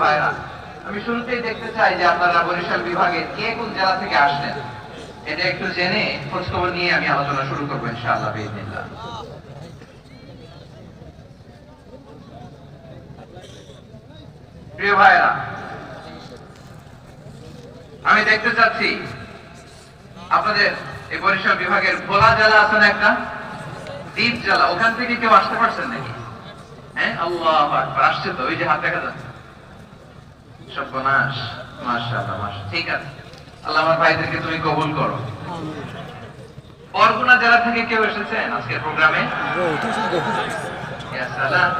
ভাইরা, আমি শুরুতেই দেখতে চাই যে আপনারা বরিশাল বিভাগের কে কোন জেলা থেকে আসলেন এটা একটু জেনে খোঁজ খবর নিয়ে আমি আলোচনা শুরু করবো ইনশাআল্লাহ বিইজনিল্লাহ। প্রিয় ভাইরা, আমি দেখতে চাচ্ছি আপনাদের এই বরিশাল বিভাগের ভোলা জেলা আছে না একটা, দ্বীপ জেলা, ওখান থেকে কেউ আসতে পারছেন নাকি? হ্যাঁ, আল্লাহু আকবার, আসছে তো, ওই যে হাত দেখা যাচ্ছে। সর্বনাশ, মাশাআল্লাহ মাশাআল্লাহ, ঠিক আছে, আল্লাহ আমার ভাইদেরকে তুমি কবুল করো। বরগুনা জেলা থেকে কেউ এসেছেন আজকের প্রোগ্রামে? ইয়া সালাম,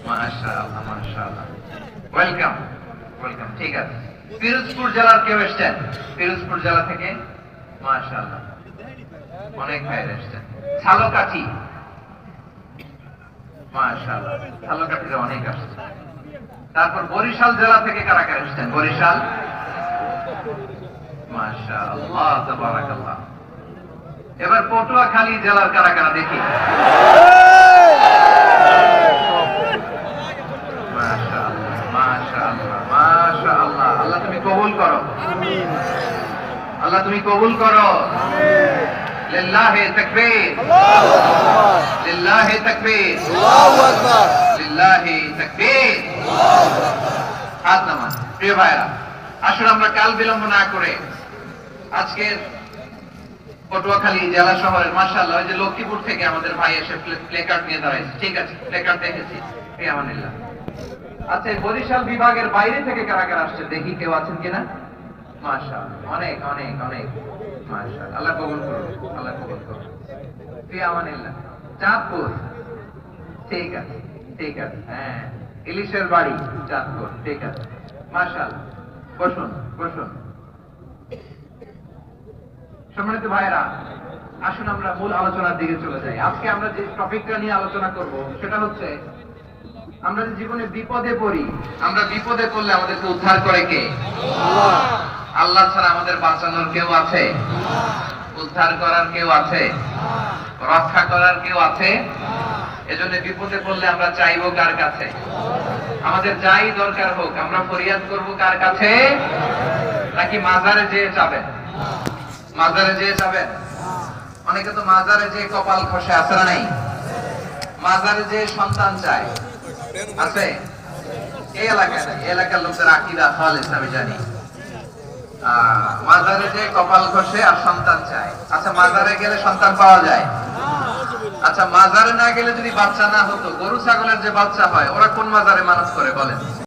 মাশাআল্লাহ মাশাআল্লাহ, ওয়েলকাম ওয়েলকাম, ঠিক আছে। পিরোজপুর জেলার কেউ এসেছেন? পিরোজপুর জেলা থেকে মাশাআল্লাহ অনেক ভাইরা এসেছেন। ঝালকাঠি, মাশাআল্লাহ, ঝালকাঠিতে অনেক আসছে। তারপর বরিশাল জেলা থেকে কারা কারা এসেছেন? বরিশাল, মাশাআল্লাহ তাবারাকাল্লাহ। এবার পটুয়াখালী জেলার কারা কারা দেখি? মাশাআল্লাহ মাশাআল্লাহ মাশাআল্লাহ, আল্লাহ তুমি কবুল করো, আল্লাহ তুমি কবুল করো। লিল্লাহি তাকবীর, আল্লাহু আকবার, লিল্লাহি তাকবীর, আল্লাহু আকবার, লিল্লাহি তাকবীর, আল্লাহু আকবার। হাত নামান। প্রিয় ভাইরা, আসুন আমরা কাল বিলম্ব না করে আজকের পটুয়াখালী জেলা শহরের মাশাআল্লাহ, ওই যে লক্ষ্মীপুর থেকে আমাদের ভাই এসে প্লেকার্ড নিয়ে দাঁড়াইছে, ঠিক আছে, প্লেকার্ড দেখেছি, ফিয়ামানিল্লাহ। আচ্ছা, বরিশাল বিভাগের বাইরে থেকে কারা কারা আসছে দেখি, কেউ আছেন কিনা? মাশাআল্লাহ, অনেক অনেক অনেক, মাশাআল্লাহ, আল্লাহ কবুল করুন, আল্লাহ কবুল করুন, ফিয়ামানিল্লাহ। চাঁদপুর, ঠিক আছে ঠিক আছে, হ্যাঁ, ইলিশের বাড়ি চাঁদপুর, ঠিক আছে, মাশাআল্লাহ। বসুন বসুন। সম্মানিত ভাইরা, আসুন আমরা মূল আলোচনার দিকে চলে যাই। আজকে আমরা যে টপিকটা নিয়ে আলোচনা করব সেটা হচ্ছে, আমরা যে জীবনে বিপদে পড়ি, আমরা বিপদে পড়লে আমাদেরকে উদ্ধার করে কে? আল্লাহ। আল্লাহ ছাড়া আমাদের বাঁচানোর কেউ আছে? উদ্ধার করার কেউ আছে? রক্ষা করার কেউ আছে? এজন্য বিপদে পড়লে আমরা চাইবো কার কাছে? আমাদের যাই দরকার হোক আমরা ফরিয়াদ করব কার কাছে? নাকি মাজারে যেয়ে যাবেন? মাজারে যেয়ে যাবেন? অনেকে তো মাজারে যেয়ে কপাল খসে, আছে না নাই? মাজারে যেয়ে সন্তান চায়, আছে? এই এলাকায় নাই, এলাকার লোকদের আকীদা খালেস আমি জানি। মাজারে যেয়ে কপাল খসে আর সন্তান চায়। আচ্ছা, মাজারে গেলে সন্তান পাওয়া যায়? আচ্ছা, মাজারে না গেলে যদি বাচ্চা না হতো, গরু ছাগলের যে বাচ্চা হয় ওরা কোন মাজারে মানত করে বলেন?